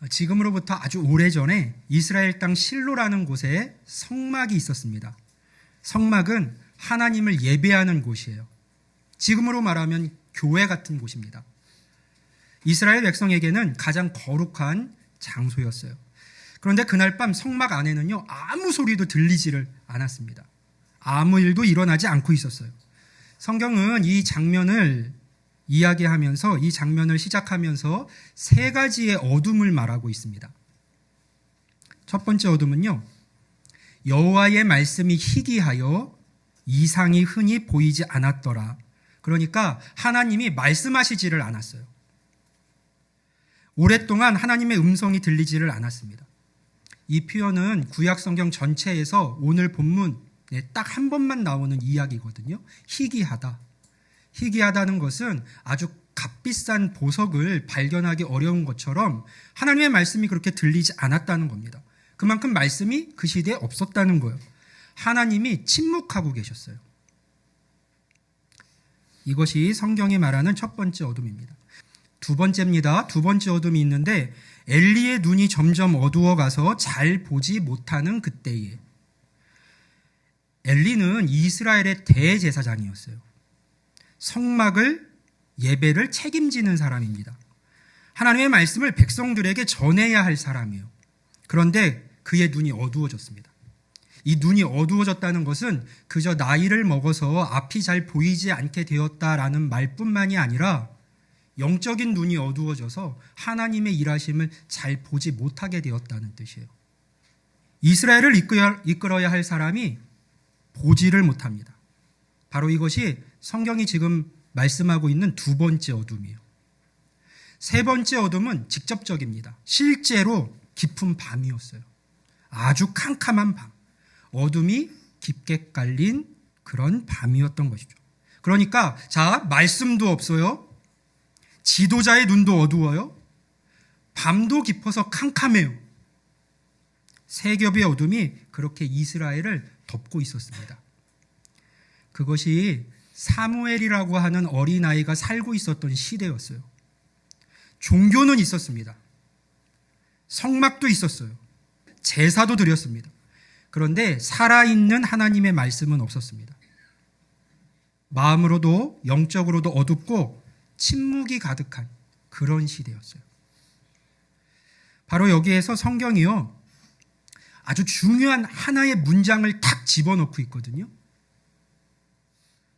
지금으로부터 아주 오래전에 이스라엘 땅 실로라는 곳에 성막이 있었습니다. 성막은 하나님을 예배하는 곳이에요. 지금으로 말하면 교회 같은 곳입니다. 이스라엘 백성에게는 가장 거룩한 장소였어요. 그런데 그날 밤 성막 안에는요, 아무 소리도 들리지를 않았습니다. 아무 일도 일어나지 않고 있었어요. 성경은 이 장면을 이야기하면서, 이 장면을 시작하면서 세 가지의 어둠을 말하고 있습니다. 첫 번째 어둠은요, 여호와의 말씀이 희귀하여 이상이 흔히 보이지 않았더라. 그러니까 하나님이 말씀하시지를 않았어요. 오랫동안 하나님의 음성이 들리지를 않았습니다. 이 표현은 구약 성경 전체에서 오늘 본문에 딱 한 번만 나오는 이야기거든요. 희귀하다. 희귀하다는 것은 아주 값비싼 보석을 발견하기 어려운 것처럼 하나님의 말씀이 그렇게 들리지 않았다는 겁니다. 그만큼 말씀이 그 시대에 없었다는 거예요. 하나님이 침묵하고 계셨어요. 이것이 성경이 말하는 첫 번째 어둠입니다. 두 번째입니다. 두 번째 어둠이 있는데 엘리의 눈이 점점 어두워가서 잘 보지 못하는 그때에, 엘리는 이스라엘의 대제사장이었어요. 성막을, 예배를 책임지는 사람입니다. 하나님의 말씀을 백성들에게 전해야 할 사람이에요. 그런데 그의 눈이 어두워졌습니다. 이 눈이 어두워졌다는 것은 그저 나이를 먹어서 앞이 잘 보이지 않게 되었다라는 말뿐만이 아니라 영적인 눈이 어두워져서 하나님의 일하심을 잘 보지 못하게 되었다는 뜻이에요. 이스라엘을 이끌어야 할 사람이 보지를 못합니다. 바로 이것이 성경이 지금 말씀하고 있는 두 번째 어둠이에요. 세 번째 어둠은 직접적입니다. 실제로 깊은 밤이었어요. 아주 캄캄한 밤. 어둠이 깊게 깔린 그런 밤이었던 것이죠. 그러니까 말씀도 없어요. 지도자의 눈도 어두워요. 밤도 깊어서 캄캄해요. 세 겹의 어둠이 그렇게 이스라엘을 덮고 있었습니다. 그것이 사무엘이라고 하는 어린아이가 살고 있었던 시대였어요. 종교는 있었습니다. 성막도 있었어요. 제사도 드렸습니다. 그런데 살아있는 하나님의 말씀은 없었습니다. 마음으로도 영적으로도 어둡고 침묵이 가득한 그런 시대였어요. 바로 여기에서 성경이요, 아주 중요한 하나의 문장을 탁 집어넣고 있거든요.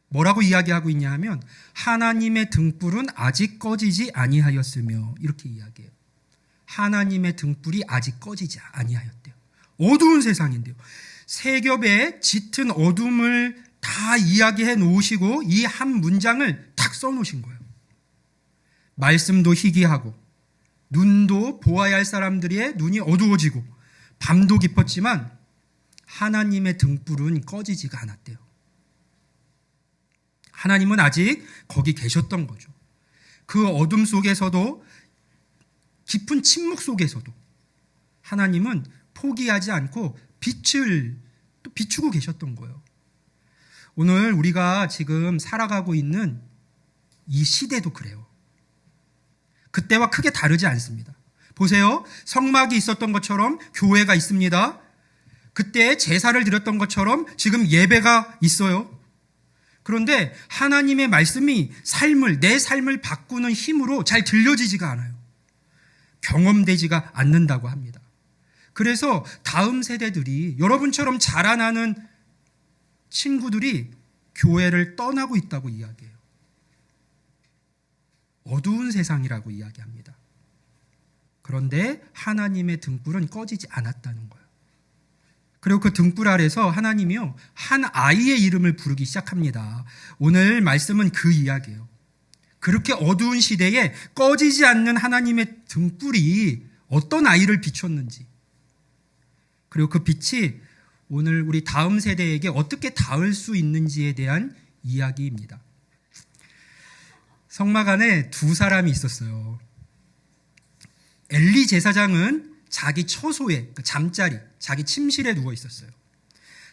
뭐라고 이야기하고 있냐 하면 하나님의 등불은 아직 꺼지지 아니하였으며, 이렇게 이야기해요. 하나님의 등불이 아직 꺼지지 아니하였대요. 어두운 세상인데요. 세 겹의 짙은 어둠을 다 이야기해 놓으시고 이 한 문장을 탁 써놓으신 거예요. 말씀도 희귀하고 눈도 보아야 할 사람들의 눈이 어두워지고 밤도 깊었지만 하나님의 등불은 꺼지지가 않았대요. 하나님은 아직 거기 계셨던 거죠. 그 어둠 속에서도, 깊은 침묵 속에서도 하나님은 포기하지 않고 빛을 또 비추고 계셨던 거예요. 오늘 우리가 지금 살아가고 있는 이 시대도 그래요. 그때와 크게 다르지 않습니다. 보세요. 성막이 있었던 것처럼 교회가 있습니다. 그때 제사를 드렸던 것처럼 지금 예배가 있어요. 그런데 하나님의 말씀이 내 삶을 바꾸는 힘으로 잘 들려지지가 않아요. 경험되지가 않는다고 합니다. 그래서 다음 세대들이, 여러분처럼 자라나는 친구들이 교회를 떠나고 있다고 이야기해요. 어두운 세상이라고 이야기합니다. 그런데 하나님의 등불은 꺼지지 않았다는 거예요. 그리고 그 등불 아래서 하나님이요, 한 아이의 이름을 부르기 시작합니다. 오늘 말씀은 그 이야기예요. 그렇게 어두운 시대에 꺼지지 않는 하나님의 등불이 어떤 아이를 비췄는지, 그리고 그 빛이 오늘 우리 다음 세대에게 어떻게 닿을 수 있는지에 대한 이야기입니다. 성막 안에 두 사람이 있었어요. 엘리 제사장은 자기 처소에, 잠자리, 자기 침실에 누워 있었어요.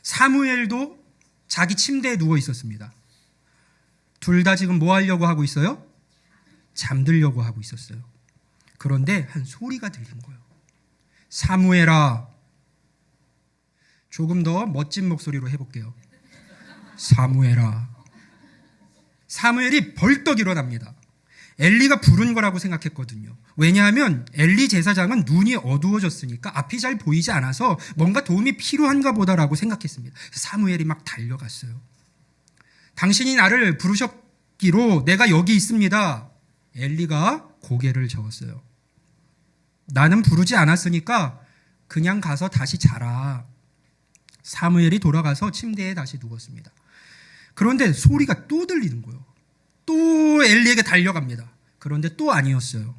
사무엘도 자기 침대에 누워 있었습니다. 둘 다 지금 뭐 하려고 하고 있어요? 잠들려고 하고 있었어요. 그런데 한 소리가 들린 거예요. 사무엘아. 조금 더 멋진 목소리로 해볼게요. 사무엘아. 사무엘이 벌떡 일어납니다. 엘리가 부른 거라고 생각했거든요. 왜냐하면 엘리 제사장은 눈이 어두워졌으니까 앞이 잘 보이지 않아서 뭔가 도움이 필요한가 보다라고 생각했습니다. 사무엘이 막 달려갔어요. 당신이 나를 부르셨기로 내가 여기 있습니다. 엘리가 고개를 저었어요. 나는 부르지 않았으니까 그냥 가서 다시 자라. 사무엘이 돌아가서 침대에 다시 누웠습니다. 그런데 소리가 또 들리는 거예요. 또 엘리에게 달려갑니다. 그런데 또 아니었어요.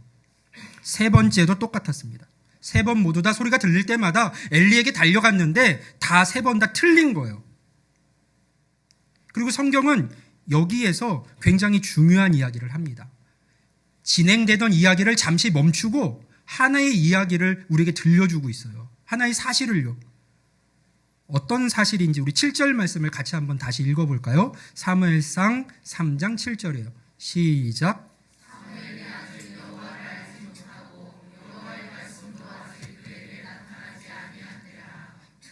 세 번째도 똑같았습니다. 세 번 모두 다 소리가 들릴 때마다 엘리에게 달려갔는데 다 세 번 다 틀린 거예요. 그리고 성경은 여기에서 굉장히 중요한 이야기를 합니다. 진행되던 이야기를 잠시 멈추고 하나의 이야기를 우리에게 들려주고 있어요. 하나의 사실을요. 어떤 사실인지 우리 7절 말씀을 같이 한번 다시 읽어볼까요? 사무엘상 3장 7절이에요. 시작.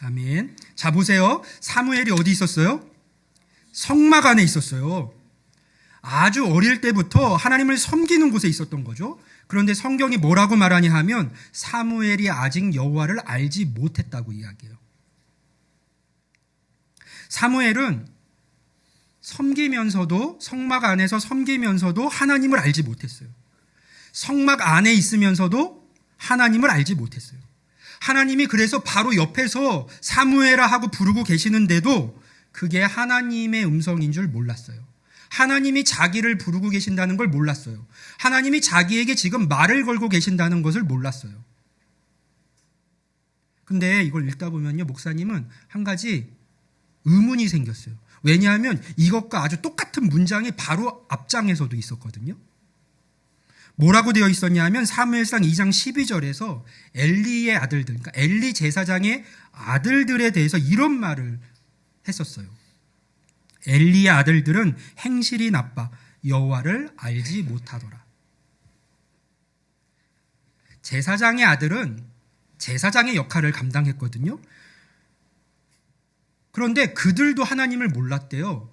아멘. 자, 보세요. 사무엘이 어디 있었어요? 성막 안에 있었어요. 아주 어릴 때부터 하나님을 섬기는 곳에 있었던 거죠. 그런데 성경이 뭐라고 말하냐 하면 사무엘이 아직 여호와를 알지 못했다고 이야기해요. 사무엘은 섬기면서도 성막 안에서 섬기면서도 하나님을 알지 못했어요. 성막 안에 있으면서도 하나님을 알지 못했어요. 하나님이 그래서 바로 옆에서 사무엘아 하고 부르고 계시는데도 그게 하나님의 음성인 줄 몰랐어요. 하나님이 자기를 부르고 계신다는 걸 몰랐어요. 하나님이 자기에게 지금 말을 걸고 계신다는 것을 몰랐어요. 근데 이걸 읽다 보면요, 목사님은 한 가지 의문이 생겼어요. 왜냐하면 이것과 아주 똑같은 문장이 바로 앞장에서도 있었거든요. 뭐라고 되어 있었냐면 사무엘상 2장 12절에서 엘리의 아들들, 그러니까 엘리 제사장의 아들들에 대해서 이런 말을 했었어요. 엘리의 아들들은 행실이 나빠 여호와를 알지 못하더라. 제사장의 아들은 제사장의 역할을 감당했거든요. 그런데 그들도 하나님을 몰랐대요.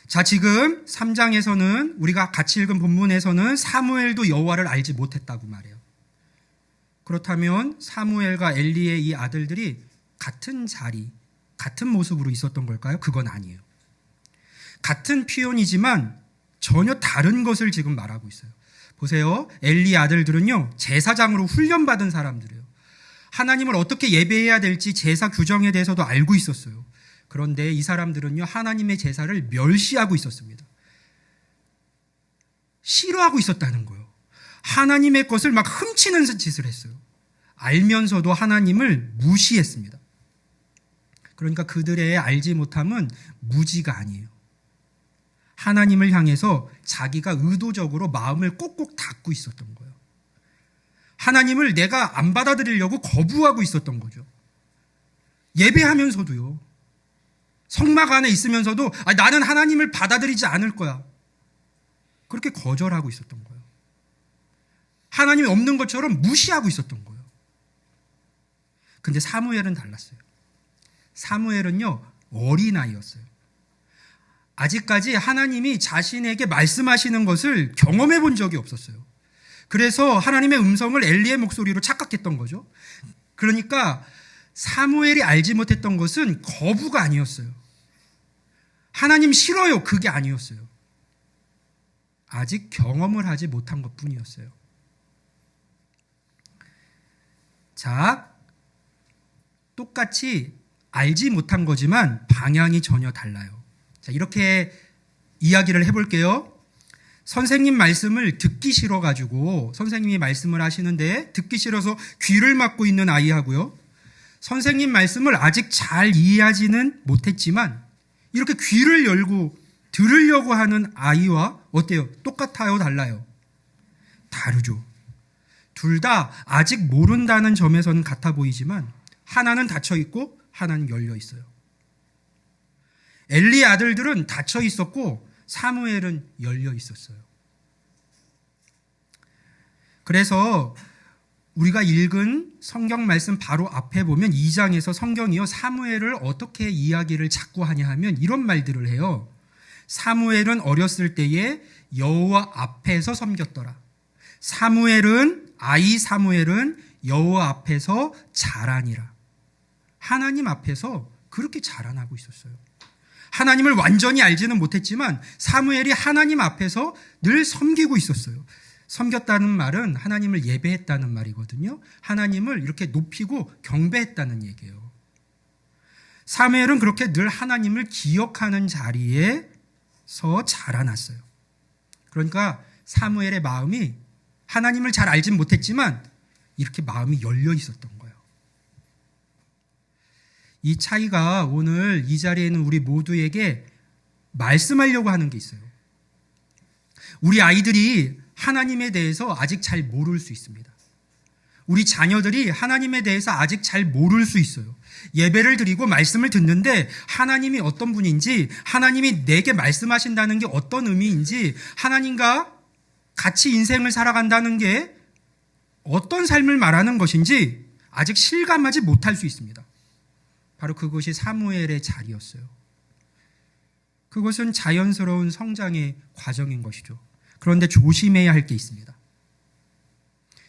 자, 지금 3장에서는 우리가 같이 읽은 본문에서는 사무엘도 여호와를 알지 못했다고 말해요. 그렇다면 사무엘과 엘리의 이 아들들이 같은 자리, 같은 모습으로 있었던 걸까요? 그건 아니에요. 같은 표현이지만 전혀 다른 것을 지금 말하고 있어요. 보세요. 엘리의 아들들은요, 제사장으로 훈련받은 사람들이에요. 하나님을 어떻게 예배해야 될지 제사 규정에 대해서도 알고 있었어요. 그런데 이 사람들은요, 하나님의 제사를 멸시하고 있었습니다. 싫어하고 있었다는 거예요. 하나님의 것을 막 훔치는 짓을 했어요. 알면서도 하나님을 무시했습니다. 그러니까 그들의 알지 못함은 무지가 아니에요. 하나님을 향해서 자기가 의도적으로 마음을 꼭꼭 닫고 있었던 거예요. 하나님을 내가 안 받아들이려고 거부하고 있었던 거죠. 예배하면서도요. 성막 안에 있으면서도 나는 하나님을 받아들이지 않을 거야. 그렇게 거절하고 있었던 거예요. 하나님이 없는 것처럼 무시하고 있었던 거예요. 근데 사무엘은 달랐어요. 사무엘은요, 어린아이였어요. 아직까지 하나님이 자신에게 말씀하시는 것을 경험해 본 적이 없었어요. 그래서 하나님의 음성을 엘리의 목소리로 착각했던 거죠. 그러니까 사무엘이 알지 못했던 것은 거부가 아니었어요. 하나님 싫어요. 그게 아니었어요. 아직 경험을 하지 못한 것뿐이었어요. 자, 똑같이 알지 못한 거지만 방향이 전혀 달라요. 자, 이렇게 이야기를 해볼게요. 선생님 말씀을 듣기 싫어가지고 선생님이 말씀을 하시는데 듣기 싫어서 귀를 막고 있는 아이하고요. 선생님 말씀을 아직 잘 이해하지는 못했지만 이렇게 귀를 열고 들으려고 하는 아이와 어때요? 똑같아요? 달라요? 다르죠. 둘 다 아직 모른다는 점에서는 같아 보이지만 하나는 닫혀 있고 하나는 열려 있어요. 엘리의 아들들은 닫혀 있었고 사무엘은 열려 있었어요. 그래서 우리가 읽은 성경 말씀 바로 앞에 보면 2장에서 성경이요 사무엘을 어떻게 이야기를 자꾸 하냐 하면 이런 말들을 해요. 사무엘은 어렸을 때에 여호와 앞에서 섬겼더라. 아이 사무엘은 여호와 앞에서 자라니라. 하나님 앞에서 그렇게 자라나고 있었어요. 하나님을 완전히 알지는 못했지만 사무엘이 하나님 앞에서 늘 섬기고 있었어요. 섬겼다는 말은 하나님을 예배했다는 말이거든요. 하나님을 이렇게 높이고 경배했다는 얘기예요. 사무엘은 그렇게 늘 하나님을 기억하는 자리에서 자라났어요. 그러니까 사무엘의 마음이 하나님을 잘 알진 못했지만 이렇게 마음이 열려 있었던 거예요. 이 차이가 오늘 이 자리에 있는 우리 모두에게 말씀하려고 하는 게 있어요. 우리 아이들이 하나님에 대해서 아직 잘 모를 수 있습니다. 우리 자녀들이 하나님에 대해서 아직 잘 모를 수 있어요. 예배를 드리고 말씀을 듣는데 하나님이 어떤 분인지, 하나님이 내게 말씀하신다는 게 어떤 의미인지, 하나님과 같이 인생을 살아간다는 게 어떤 삶을 말하는 것인지 아직 실감하지 못할 수 있습니다. 바로 그것이 사무엘의 자리였어요. 그것은 자연스러운 성장의 과정인 것이죠. 그런데 조심해야 할 게 있습니다.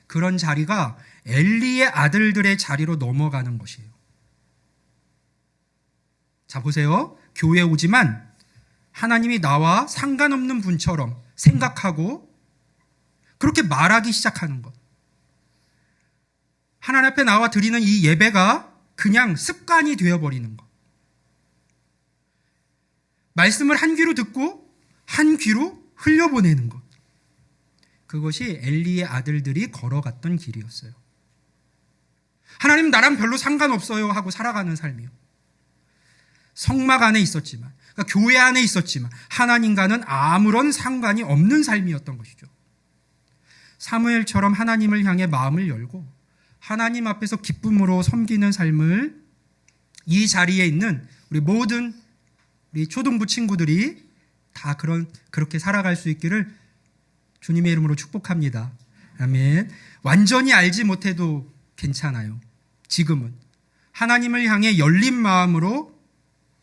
그런 자리가 엘리의 아들들의 자리로 넘어가는 것이에요. 자, 보세요. 교회에 오지만 하나님이 나와 상관없는 분처럼 생각하고 그렇게 말하기 시작하는 것. 하나님 앞에 나와 드리는 이 예배가 그냥 습관이 되어버리는 것. 말씀을 한 귀로 듣고 한 귀로 흘려보내는 것. 그것이 엘리의 아들들이 걸어갔던 길이었어요. 하나님 나랑 별로 상관없어요 하고 살아가는 삶이요. 성막 안에 있었지만, 그러니까 교회 안에 있었지만 하나님과는 아무런 상관이 없는 삶이었던 것이죠. 사무엘처럼 하나님을 향해 마음을 열고 하나님 앞에서 기쁨으로 섬기는 삶을 이 자리에 있는 우리 모든 우리 초등부 친구들이 다 그렇게 살아갈 수 있기를 주님의 이름으로 축복합니다. 아멘. 완전히 알지 못해도 괜찮아요. 지금은 하나님을 향해 열린 마음으로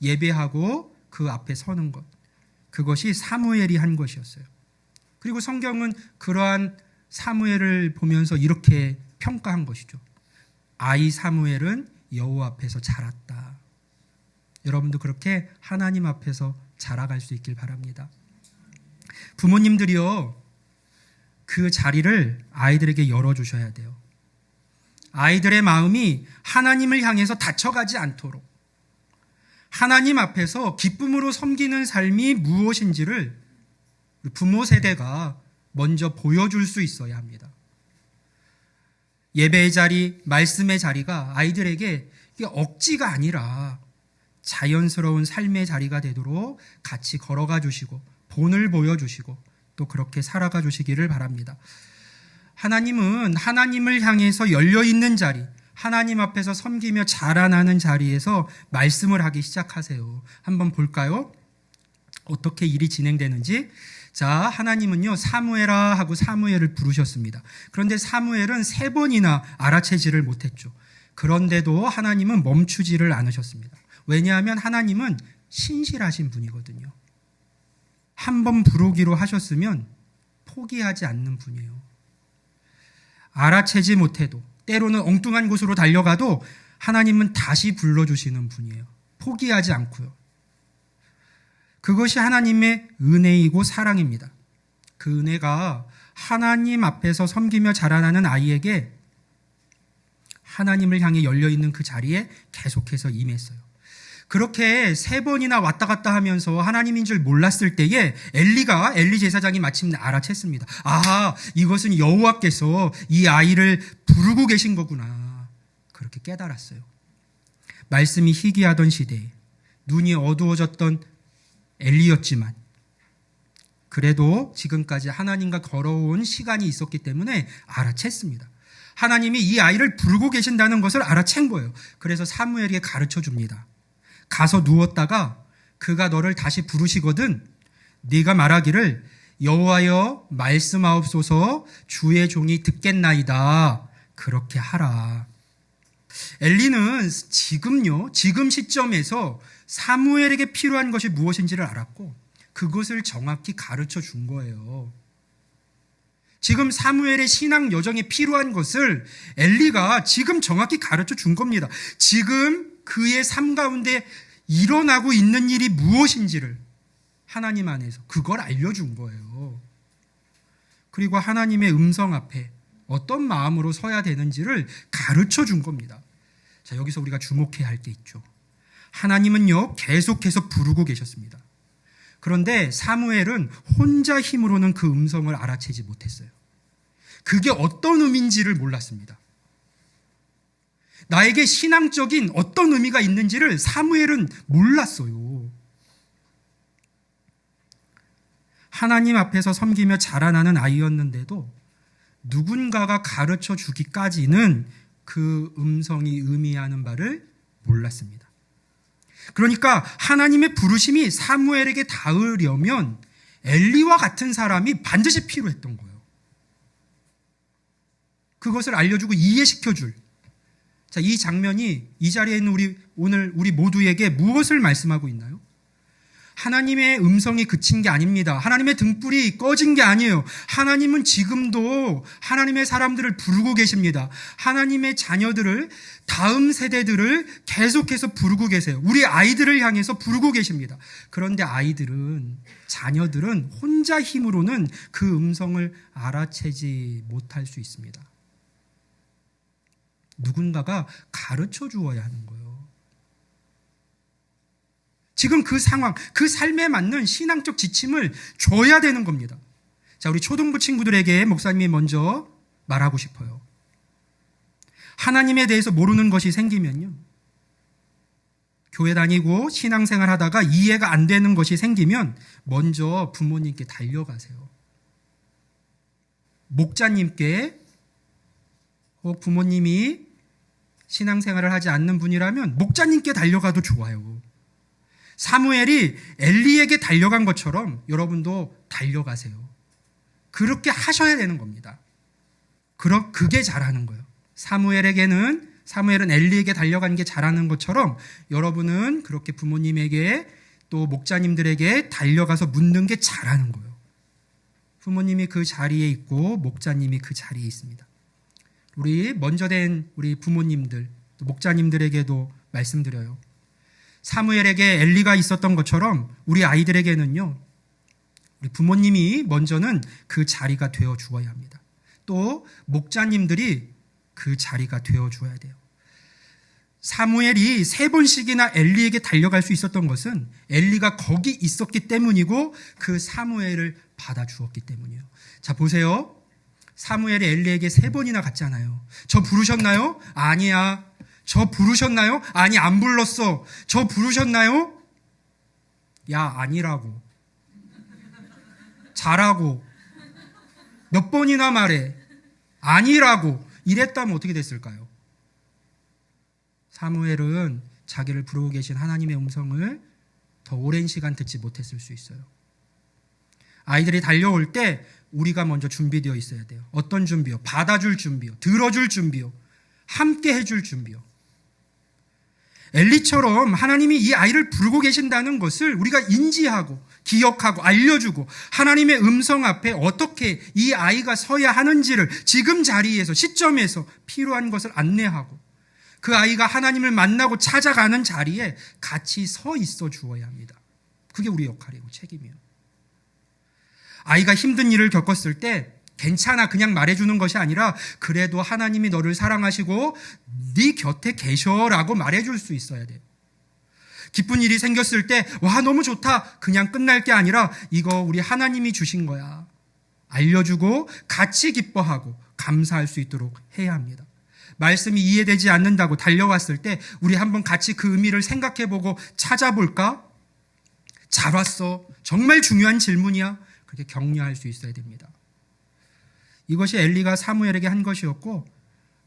예배하고 그 앞에 서는 것. 그것이 사무엘이 한 것이었어요. 그리고 성경은 그러한 사무엘을 보면서 이렇게 평가한 것이죠. 아이 사무엘은 여호와 앞에서 자랐다. 여러분도 그렇게 하나님 앞에서 자라갈 수 있길 바랍니다. 부모님들이요, 그 자리를 아이들에게 열어주셔야 돼요. 아이들의 마음이 하나님을 향해서 닫혀가지 않도록 하나님 앞에서 기쁨으로 섬기는 삶이 무엇인지를 부모 세대가 먼저 보여줄 수 있어야 합니다. 예배의 자리, 말씀의 자리가 아이들에게 억지가 아니라 자연스러운 삶의 자리가 되도록 같이 걸어가 주시고 본을 보여주시고 또 그렇게 살아가 주시기를 바랍니다. 하나님은 하나님을 향해서 열려있는 자리, 하나님 앞에서 섬기며 자라나는 자리에서 말씀을 하기 시작하세요. 한번 볼까요? 어떻게 일이 진행되는지. 자, 하나님은요, 사무엘아 하고 사무엘을 부르셨습니다. 그런데 사무엘은 3번이나 알아채지를 못했죠. 그런데도 하나님은 멈추지를 않으셨습니다. 왜냐하면 하나님은 신실하신 분이거든요. 한 번 부르기로 하셨으면 포기하지 않는 분이에요. 알아채지 못해도, 때로는 엉뚱한 곳으로 달려가도 하나님은 다시 불러주시는 분이에요. 포기하지 않고요. 그것이 하나님의 은혜이고 사랑입니다. 그 은혜가 하나님 앞에서 섬기며 자라나는 아이에게 하나님을 향해 열려있는 그 자리에 계속해서 임했어요. 그렇게 3번이나 왔다 갔다 하면서 하나님인 줄 몰랐을 때에 엘리 제사장이 마침내 알아챘습니다. 아, 이것은 여호와께서 이 아이를 부르고 계신 거구나. 그렇게 깨달았어요. 말씀이 희귀하던 시대에 눈이 어두워졌던 엘리였지만 그래도 지금까지 하나님과 걸어온 시간이 있었기 때문에 알아챘습니다. 하나님이 이 아이를 부르고 계신다는 것을 알아챈 거예요. 그래서 사무엘에게 가르쳐 줍니다. 가서 누웠다가 그가 너를 다시 부르시거든 네가 말하기를 여호와여 말씀하옵소서 주의 종이 듣겠나이다. 그렇게 하라. 엘리는 지금 시점에서 사무엘에게 필요한 것이 무엇인지를 알았고 그것을 정확히 가르쳐 준 거예요. 지금 사무엘의 신앙 여정에 필요한 것을 엘리가 지금 정확히 가르쳐 준 겁니다. 지금 그의 삶 가운데 일어나고 있는 일이 무엇인지를 하나님 안에서 그걸 알려준 거예요. 그리고 하나님의 음성 앞에 어떤 마음으로 서야 되는지를 가르쳐 준 겁니다. 자, 여기서 우리가 주목해야 할 게 있죠. 하나님은요, 계속해서 부르고 계셨습니다. 그런데 사무엘은 혼자 힘으로는 그 음성을 알아채지 못했어요. 그게 어떤 의미인지를 몰랐습니다. 나에게 신앙적인 어떤 의미가 있는지를 사무엘은 몰랐어요. 하나님 앞에서 섬기며 자라나는 아이였는데도 누군가가 가르쳐 주기까지는 그 음성이 의미하는 바를 몰랐습니다. 그러니까 하나님의 부르심이 사무엘에게 닿으려면 엘리와 같은 사람이 반드시 필요했던 거예요. 그것을 알려주고 이해시켜줄. 자, 이 장면이 이 자리에 있는 오늘 우리 모두에게 무엇을 말씀하고 있나요? 하나님의 음성이 그친 게 아닙니다. 하나님의 등불이 꺼진 게 아니에요. 하나님은 지금도 하나님의 사람들을 부르고 계십니다. 하나님의 자녀들을, 다음 세대들을 계속해서 부르고 계세요. 우리 아이들을 향해서 부르고 계십니다. 그런데 자녀들은 혼자 힘으로는 그 음성을 알아채지 못할 수 있습니다. 누군가가 가르쳐 주어야 하는 거예요. 지금 그 상황, 그 삶에 맞는 신앙적 지침을 줘야 되는 겁니다. 자, 우리 초등부 친구들에게 목사님이 먼저 말하고 싶어요. 하나님에 대해서 모르는 것이 생기면요, 교회 다니고 신앙생활 하다가 이해가 안 되는 것이 생기면 먼저 부모님께 달려가세요. 목자님께, 혹 부모님이 신앙생활을 하지 않는 분이라면 목자님께 달려가도 좋아요. 사무엘이 엘리에게 달려간 것처럼 여러분도 달려가세요. 그렇게 하셔야 되는 겁니다. 그게 잘하는 거예요. 사무엘은 엘리에게 달려간 게 잘하는 것처럼 여러분은 그렇게 부모님에게 또 목자님들에게 달려가서 묻는 게 잘하는 거예요. 부모님이 그 자리에 있고 목자님이 그 자리에 있습니다. 우리 먼저 된 우리 부모님들, 또 목자님들에게도 말씀드려요. 사무엘에게 엘리가 있었던 것처럼 우리 아이들에게는요, 우리 부모님이 먼저는 그 자리가 되어 주어야 합니다. 또 목자님들이 그 자리가 되어 주어야 돼요. 사무엘이 3번씩이나 엘리에게 달려갈 수 있었던 것은 엘리가 거기 있었기 때문이고 그 사무엘을 받아주었기 때문이에요. 자, 보세요. 사무엘이 엘리에게 3번이나 갔잖아요. 저 부르셨나요? 아니야. 저 부르셨나요? 아니, 안 불렀어. 저 부르셨나요? 야, 아니라고. 잘하고. 몇 번이나 말해. 아니라고. 이랬다면 어떻게 됐을까요? 사무엘은 자기를 부르고 계신 하나님의 음성을 더 오랜 시간 듣지 못했을 수 있어요. 아이들이 달려올 때 우리가 먼저 준비되어 있어야 돼요. 어떤 준비요? 받아줄 준비요. 들어줄 준비요. 함께 해줄 준비요. 엘리처럼 하나님이 이 아이를 부르고 계신다는 것을 우리가 인지하고 기억하고 알려주고 하나님의 음성 앞에 어떻게 이 아이가 서야 하는지를 지금 자리에서 시점에서 필요한 것을 안내하고 그 아이가 하나님을 만나고 찾아가는 자리에 같이 서 있어 주어야 합니다. 그게 우리 역할이고 책임이에요. 아이가 힘든 일을 겪었을 때 괜찮아 그냥 말해주는 것이 아니라 그래도 하나님이 너를 사랑하시고 네 곁에 계셔라고 말해줄 수 있어야 돼요. 기쁜 일이 생겼을 때 와 너무 좋다 그냥 끝날 게 아니라 이거 우리 하나님이 주신 거야 알려주고 같이 기뻐하고 감사할 수 있도록 해야 합니다. 말씀이 이해되지 않는다고 달려왔을 때 우리 한번 같이 그 의미를 생각해보고 찾아볼까? 잘 왔어. 정말 중요한 질문이야. 그렇게 격려할 수 있어야 됩니다. 이것이 엘리가 사무엘에게 한 것이었고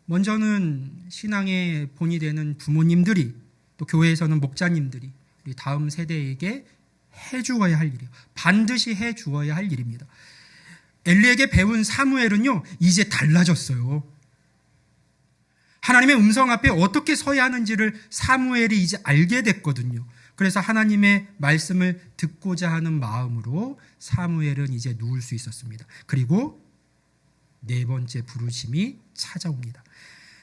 먼저는 신앙의 본이 되는 부모님들이 또 교회에서는 목자님들이 우리 다음 세대에게 해 주어야 할 일이에요. 반드시 해 주어야 할 일입니다. 엘리에게 배운 사무엘은요, 이제 달라졌어요. 하나님의 음성 앞에 어떻게 서야 하는지를 사무엘이 이제 알게 됐거든요. 그래서 하나님의 말씀을 듣고자 하는 마음으로 사무엘은 이제 누울 수 있었습니다. 그리고 네 번째 부르심이 찾아옵니다.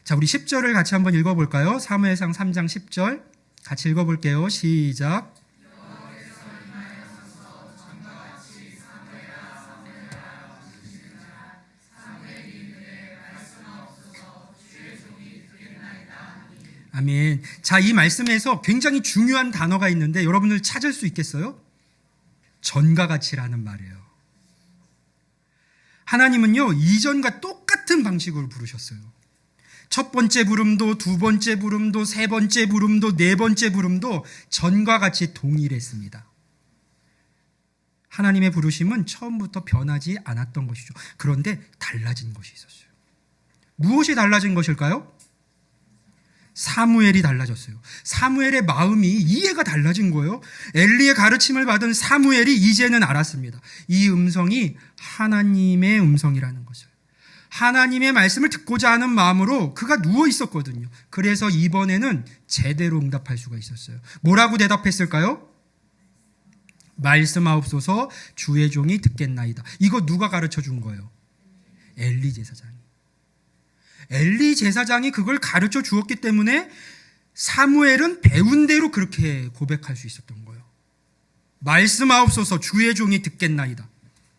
자, 우리 10절을 같이 한번 읽어볼까요? 사무엘상 3장 10절 같이 읽어볼게요. 시작. 아멘. 자, 이 말씀에서 굉장히 중요한 단어가 있는데 여러분들 찾을 수 있겠어요? 전과 같이라는 말이에요. 하나님은요, 이전과 똑같은 방식으로 부르셨어요. 첫 번째 부름도, 두 번째 부름도, 세 번째 부름도, 네 번째 부름도 전과 같이 동일했습니다. 하나님의 부르심은 처음부터 변하지 않았던 것이죠. 그런데 달라진 것이 있었어요. 무엇이 달라진 것일까요? 사무엘이 달라졌어요. 사무엘의 마음이, 이해가 달라진 거예요. 엘리의 가르침을 받은 사무엘이 이제는 알았습니다. 이 음성이 하나님의 음성이라는 것을. 하나님의 말씀을 듣고자 하는 마음으로 그가 누워 있었거든요. 그래서 이번에는 제대로 응답할 수가 있었어요. 뭐라고 대답했을까요? 말씀하옵소서, 주의 종이 듣겠나이다. 이거 누가 가르쳐 준 거예요? 엘리 제사장이. 엘리 제사장이 그걸 가르쳐 주었기 때문에 사무엘은 배운 대로 그렇게 고백할 수 있었던 거예요. 말씀하옵소서, 주의 종이 듣겠나이다.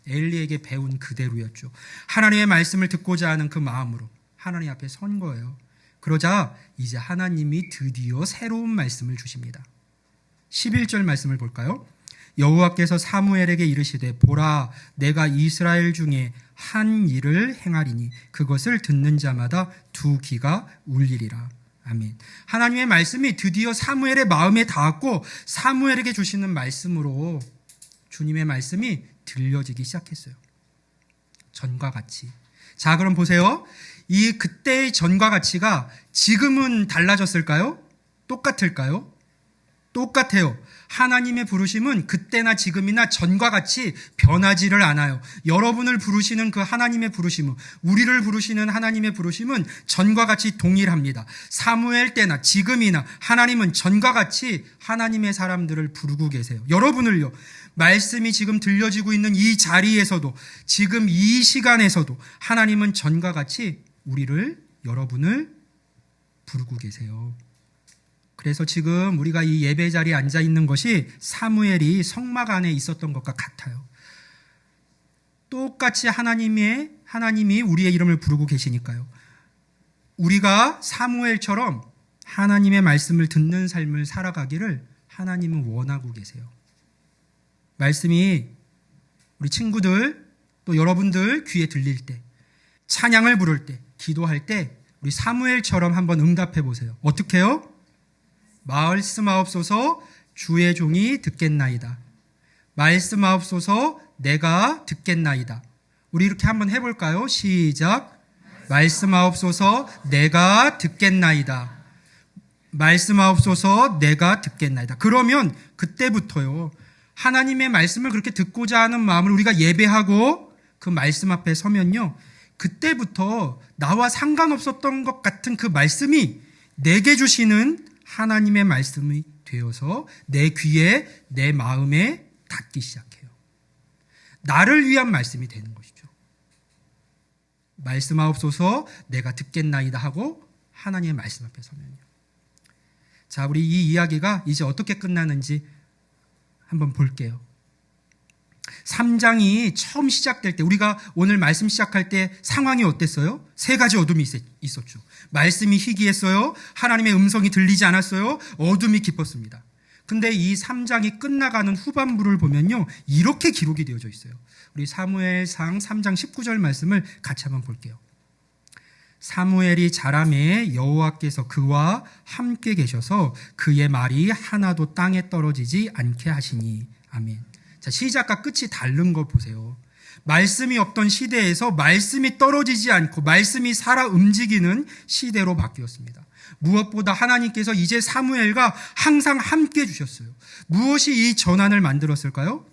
엘리에게 배운 그대로였죠. 하나님의 말씀을 듣고자 하는 그 마음으로 하나님 앞에 선 거예요. 그러자 이제 하나님이 드디어 새로운 말씀을 주십니다. 11절 말씀을 볼까요? 여호와께서 사무엘에게 이르시되 보라, 내가 이스라엘 중에 한 일을 행하리니 그것을 듣는 자마다 두 귀가 울리리라. 아멘. 하나님의 말씀이 드디어 사무엘의 마음에 닿았고 사무엘에게 주시는 말씀으로 주님의 말씀이 들려지기 시작했어요. 전과 같이. 자, 그럼 보세요. 이 그때의 전과 같이가 지금은 달라졌을까요? 똑같을까요? 똑같아요. 하나님의 부르심은 그때나 지금이나 전과 같이 변하지를 않아요. 여러분을 부르시는 그 하나님의 부르심은, 우리를 부르시는 하나님의 부르심은 전과 같이 동일합니다. 사무엘 때나 지금이나 하나님은 전과 같이 하나님의 사람들을 부르고 계세요. 여러분을요. 말씀이 지금 들려지고 있는 이 자리에서도, 지금 이 시간에서도 하나님은 전과 같이 우리를, 여러분을 부르고 계세요. 그래서 지금 우리가 이 예배 자리에 앉아 있는 것이 사무엘이 성막 안에 있었던 것과 같아요. 똑같이 하나님이 우리의 이름을 부르고 계시니까요. 우리가 사무엘처럼 하나님의 말씀을 듣는 삶을 살아가기를 하나님은 원하고 계세요. 말씀이 우리 친구들 또 여러분들 귀에 들릴 때, 찬양을 부를 때, 기도할 때 우리 사무엘처럼 한번 응답해 보세요. 어떻게 해요? 말씀하옵소서, 주의 종이 듣겠나이다. 말씀하옵소서, 내가 듣겠나이다. 우리 이렇게 한번 해볼까요? 시작. 말씀하옵소서, 내가 듣겠나이다. 말씀하옵소서, 내가 듣겠나이다. 그러면 그때부터요, 하나님의 말씀을 그렇게 듣고자 하는 마음을 우리가 예배하고 그 말씀 앞에 서면요, 그때부터 나와 상관없었던 것 같은 그 말씀이 내게 주시는 하나님의 말씀이 되어서 내 귀에, 내 마음에 닿기 시작해요. 나를 위한 말씀이 되는 것이죠. 말씀하옵소서, 내가 듣겠나이다 하고 하나님의 말씀 앞에 서면요. 자, 우리 이 이야기가 이제 어떻게 끝나는지 한번 볼게요. 3장이 처음 시작될 때, 우리가 오늘 말씀 시작할 때 상황이 어땠어요? 세 가지 어둠이 있었죠. 말씀이 희귀했어요. 하나님의 음성이 들리지 않았어요. 어둠이 깊었습니다. 근데 이 3장이 끝나가는 후반부를 보면요, 이렇게 기록이 되어져 있어요. 우리 사무엘상 3장 19절 말씀을 같이 한번 볼게요. 사무엘이 자라매 여호와께서 그와 함께 계셔서 그의 말이 하나도 땅에 떨어지지 않게 하시니. 아멘. 자, 시작과 끝이 다른 거 보세요. 말씀이 없던 시대에서 말씀이 떨어지지 않고 말씀이 살아 움직이는 시대로 바뀌었습니다. 무엇보다 하나님께서 이제 사무엘과 항상 함께 해주셨어요. 무엇이 이 전환을 만들었을까요?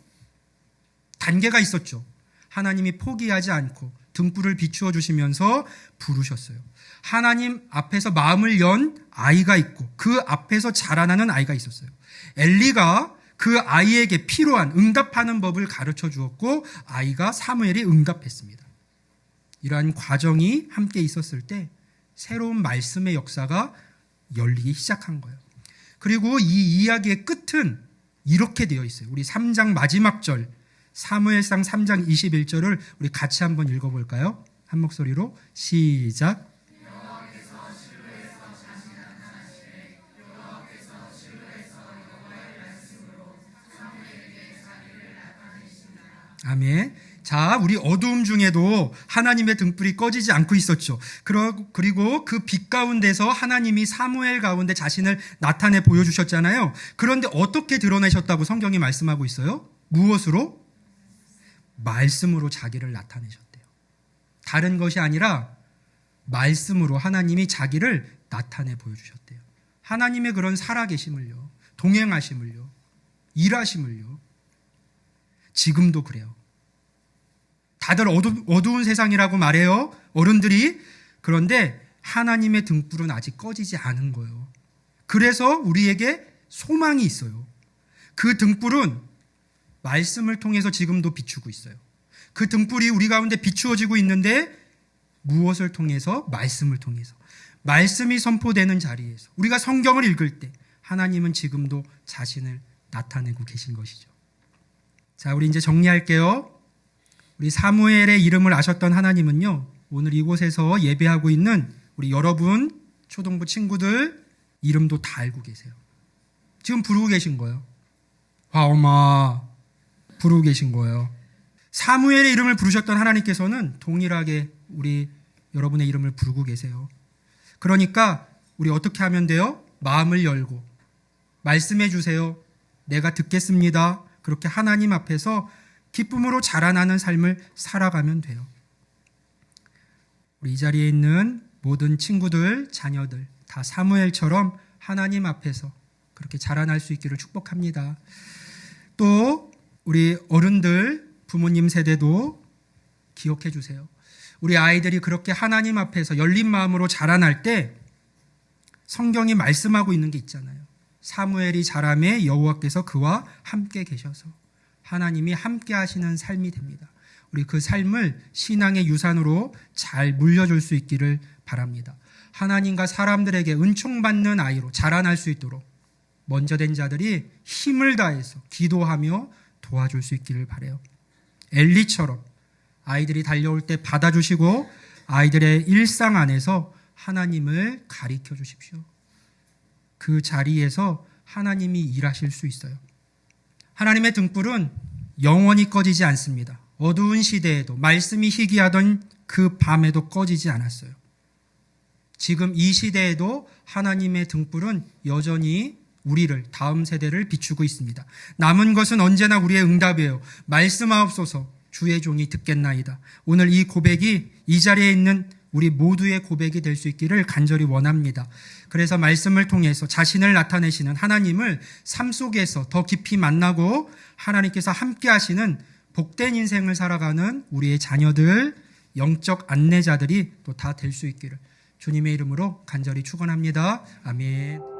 단계가 있었죠. 하나님이 포기하지 않고 등불을 비추어 주시면서 부르셨어요. 하나님 앞에서 마음을 연 아이가 있고 그 앞에서 자라나는 아이가 있었어요. 엘리가 그 아이에게 필요한 응답하는 법을 가르쳐 주었고 아이가 사무엘이 응답했습니다. 이러한 과정이 함께 있었을 때 새로운 말씀의 역사가 열리기 시작한 거예요. 그리고 이 이야기의 끝은 이렇게 되어 있어요. 우리 3장 마지막 절 사무엘상 3장 21절을 우리 같이 한번 읽어볼까요? 한 목소리로 시작. 아멘. 자, 우리 어두움 중에도 하나님의 등불이 꺼지지 않고 있었죠. 그리고 그 빛 가운데서 하나님이 사무엘 가운데 자신을 나타내 보여주셨잖아요. 그런데 어떻게 드러내셨다고 성경이 말씀하고 있어요? 무엇으로? 말씀으로 자기를 나타내셨대요. 다른 것이 아니라 말씀으로 하나님이 자기를 나타내 보여주셨대요. 하나님의 그런 살아계심을요, 동행하심을요, 일하심을요, 지금도 그래요. 다들 어두운 세상이라고 말해요, 어른들이. 그런데 하나님의 등불은 아직 꺼지지 않은 거예요. 그래서 우리에게 소망이 있어요. 그 등불은 말씀을 통해서 지금도 비추고 있어요. 그 등불이 우리 가운데 비추어지고 있는데 무엇을 통해서? 말씀을 통해서. 말씀이 선포되는 자리에서 우리가 성경을 읽을 때 하나님은 지금도 자신을 나타내고 계신 것이죠. 자, 우리 이제 정리할게요. 우리 사무엘의 이름을 아셨던 하나님은요, 오늘 이곳에서 예배하고 있는 우리 여러분, 초등부 친구들 이름도 다 알고 계세요. 지금 부르고 계신 거예요. 화엄아 부르고 계신 거예요. 사무엘의 이름을 부르셨던 하나님께서는 동일하게 우리 여러분의 이름을 부르고 계세요. 그러니까 우리 어떻게 하면 돼요? 마음을 열고 말씀해 주세요. 내가 듣겠습니다. 그렇게 하나님 앞에서 기쁨으로 자라나는 삶을 살아가면 돼요. 우리 이 자리에 있는 모든 친구들, 자녀들 다 사무엘처럼 하나님 앞에서 그렇게 자라날 수 있기를 축복합니다. 또 우리 어른들, 부모님 세대도 기억해 주세요. 우리 아이들이 그렇게 하나님 앞에서 열린 마음으로 자라날 때 성경이 말씀하고 있는 게 있잖아요. 사무엘이 자라매 여호와께서 그와 함께 계셔서 하나님이 함께 하시는 삶이 됩니다. 우리 그 삶을 신앙의 유산으로 잘 물려줄 수 있기를 바랍니다. 하나님과 사람들에게 은총받는 아이로 자라날 수 있도록 먼저 된 자들이 힘을 다해서 기도하며 도와줄 수 있기를 바라요. 엘리처럼 아이들이 달려올 때 받아주시고 아이들의 일상 안에서 하나님을 가리켜 주십시오. 그 자리에서 하나님이 일하실 수 있어요. 하나님의 등불은 영원히 꺼지지 않습니다. 어두운 시대에도 말씀이 희귀하던 그 밤에도 꺼지지 않았어요. 지금 이 시대에도 하나님의 등불은 여전히 우리를, 다음 세대를 비추고 있습니다. 남은 것은 언제나 우리의 응답이에요. 말씀하옵소서 주의 종이 듣겠나이다. 오늘 이 고백이 이 자리에 있는 우리 모두의 고백이 될 수 있기를 간절히 원합니다. 그래서 말씀을 통해서 자신을 나타내시는 하나님을 삶 속에서 더 깊이 만나고 하나님께서 함께 하시는 복된 인생을 살아가는 우리의 자녀들, 영적 안내자들이 또 다 될 수 있기를 주님의 이름으로 간절히 축원합니다. 아멘.